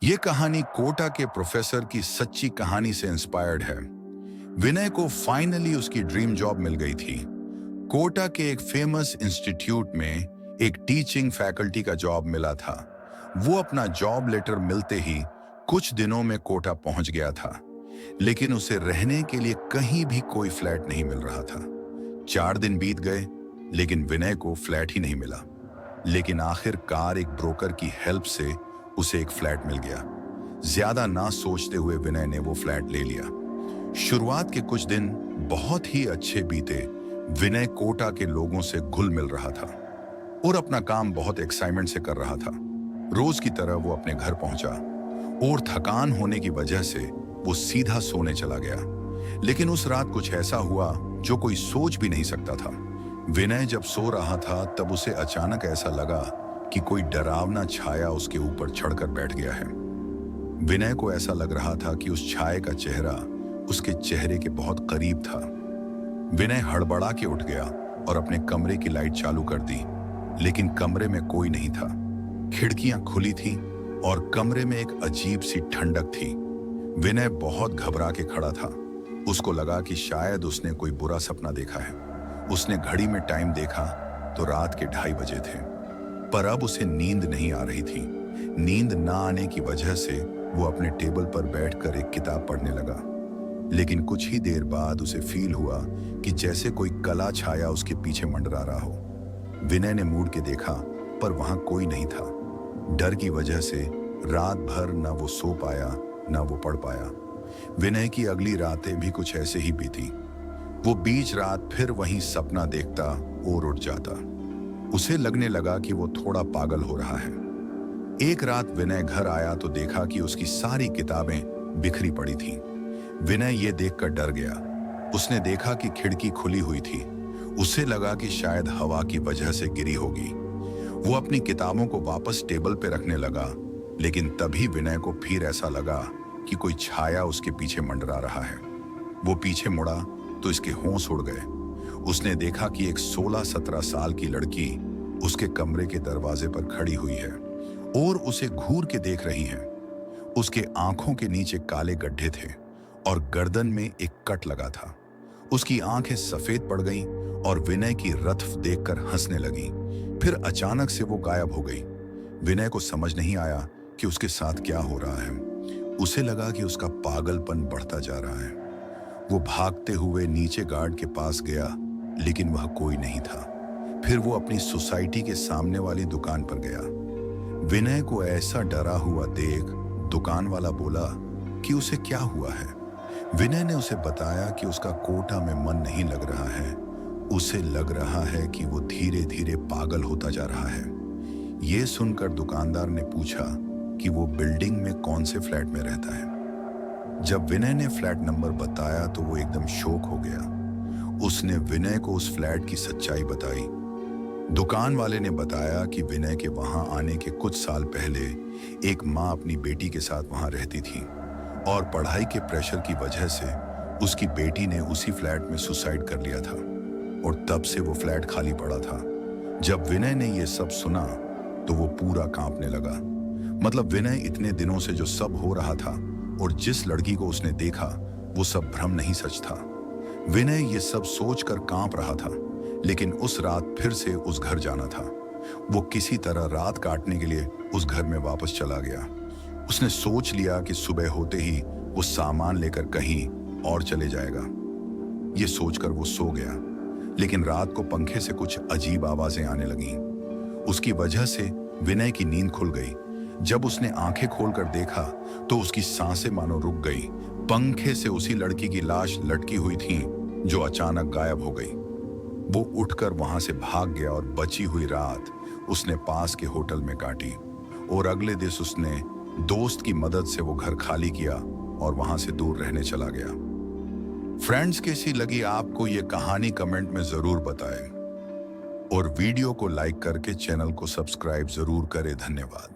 ये कहानी कोटा के प्रोफेसर की सच्ची कहानी से इंस्पायर्ड है। विनय को फाइनली उसकी ड्रीम जॉब मिल गई थी। कोटा के एक फेमस इंस्टीट्यूट में एक टीचिंग फैकल्टी का जॉब मिला था। वो अपना जॉब लेटर मिलते ही कुछ दिनों में कोटा पहुंच गया था, लेकिन उसे रहने के लिए कहीं भी कोई फ्लैट नहीं मिल रहा था। 4 दिन बीत गए, लेकिन विनय को फ्लैट ही नहीं मिला। लेकिन आखिरकार एक ब्रोकर की हेल्प से उसे एक फ्लैट मिल गया। ज्यादा ना सोचते हुए विनय ने वो फ्लैट ले लिया। शुरुआत के कुछ दिन बहुत ही अच्छे बीते। विनय कोटा के लोगों से घुल मिल रहा था और अपना काम बहुत एक्साइटमेंट से कर रहा था। रोज की तरह वो अपने घर पहुंचा और थकान होने की वजह से वो सीधा सोने चला गया। लेकिन उस रात कुछ ऐसा हुआ जो कोई सोच भी नहीं सकता था। विनय जब सो रहा था तब उसे अचानक ऐसा लगा कि कोई डरावना छाया उसके ऊपर चढ़कर बैठ गया है। विनय को ऐसा लग रहा था कि उस छाया का चेहरा उसके चेहरे के बहुत करीब था। विनय हड़बड़ा के उठ गया और अपने कमरे की लाइट चालू कर दी, लेकिन कमरे में कोई नहीं था। खिड़कियां खुली थी और कमरे में एक अजीब सी ठंडक थी। विनय बहुत घबरा के खड़ा था। उसको लगा कि शायद उसने कोई बुरा सपना देखा है। उसने घड़ी में टाइम देखा तो रात के 2:30 बजे थे, पर अब उसे नींद नहीं आ रही थी। नींद ना आने की वजह से वो अपने टेबल पर बैठकर एक किताब पढ़ने लगा। लेकिन कुछ ही देर बाद उसे फील हुआ कि जैसे कोई काला छाया उसके पीछे मंडरा रहा हो। विनय ने मुड़ के देखा, पर वहां कोई नहीं था। डर की वजह से रात भर ना वो सो पाया ना वो पढ़ पाया। विनय की अगली रातें भी कुछ ऐसे ही बीती। वो बीच रात फिर वही सपना देखता और उठ जाता। उसे लगने लगा कि वो थोड़ा पागल हो रहा है। एक रात विनय घर आया तो देखा कि उसकी सारी किताबें बिखरी पड़ी थीं। विनय ये देखकर डर गया। उसने देखा कि खिड़की खुली हुई थी। उसे लगा कि शायद हवा की वजह से गिरी होगी। वो अपनी किताबों को वापस टेबल पे रखने लगा, लेकिन तभी विनय को फिर ऐसा लगा कि कोई छाया उसके पीछे मंडरा रहा है। वो पीछे मुड़ा तो इसके होश उड़ गए। उसने देखा कि एक 16-17 साल की लड़की उसके कमरे के दरवाजे पर खड़ी हुई है और उसे घूर के देख रही है। उसके आंखों के नीचे काले गड्ढे थे और गर्दन में एक कट लगा था। उसकी आंखें सफेद पड़ गईं और विनय की रत्फ देखकर हंसने लगी। फिर अचानक से वो गायब हो गई। विनय को समझ नहीं आया कि उसके साथ क्या हो रहा है। उसे लगा कि उसका पागलपन बढ़ता जा रहा है। वो भागते हुए नीचे गार्ड के पास गया, लेकिन वह कोई नहीं था। फिर वो अपनी सोसाइटी के सामने वाली दुकान पर गया। विनय को ऐसा डरा हुआ देख दुकान वाला बोला कि उसे क्या हुआ है। विनय ने उसे बताया कि उसका कोटा में मन नहीं लग रहा है। उसे लग रहा है कि वो धीरे धीरे पागल होता जा रहा है। ये सुनकर दुकानदार ने पूछा कि वो बिल्डिंग में कौन से फ्लैट में रहता है। जब विनय ने फ्लैट नंबर बताया तो वो एकदम शॉक हो गया। उसने विनय को उस फ्लैट की सच्चाई बताई। दुकान वाले ने बताया कि विनय के वहां आने के कुछ साल पहले एक माँ अपनी बेटी के साथ वहां रहती थी और पढ़ाई के प्रेशर की वजह से उसकी बेटी ने उसी फ्लैट में सुसाइड कर लिया था और तब से वो फ्लैट खाली पड़ा था। जब विनय ने ये सब सुना तो वो पूरा कांपने लगा। मतलब विनय इतने दिनों से जो सब हो रहा था और जिस लड़की को उसने देखा वो सब भ्रम नहीं सच था। विनय ये सब सोचकर कांप रहा था, लेकिन उस रात फिर से उस घर जाना था। वो किसी तरह रात काटने के लिए उस घर में वापस चला गया। उसने सोच लिया कि सुबह होते ही वो सामान लेकर कहीं और चले जाएगा। ये सोचकर वो सो गया, लेकिन रात को पंखे से कुछ अजीब आवाजें आने लगीं। उसकी वजह से विनय की नींद खुल गई। जब उसने आंखें खोलकर देखा तो उसकी सांसें मानो रुक गई। पंखे से उसी लड़की की लाश लटकी हुई थी जो अचानक गायब हो गई। वो उठकर वहां से भाग गया और बची हुई रात उसने पास के होटल में काटी और अगले दिन उसने दोस्त की मदद से वो घर खाली किया और वहां से दूर रहने चला गया। फ्रेंड्स, कैसी लगी आपको ये कहानी कमेंट में जरूर बताएं और वीडियो को लाइक करके चैनल को सब्सक्राइब जरूर करें। धन्यवाद।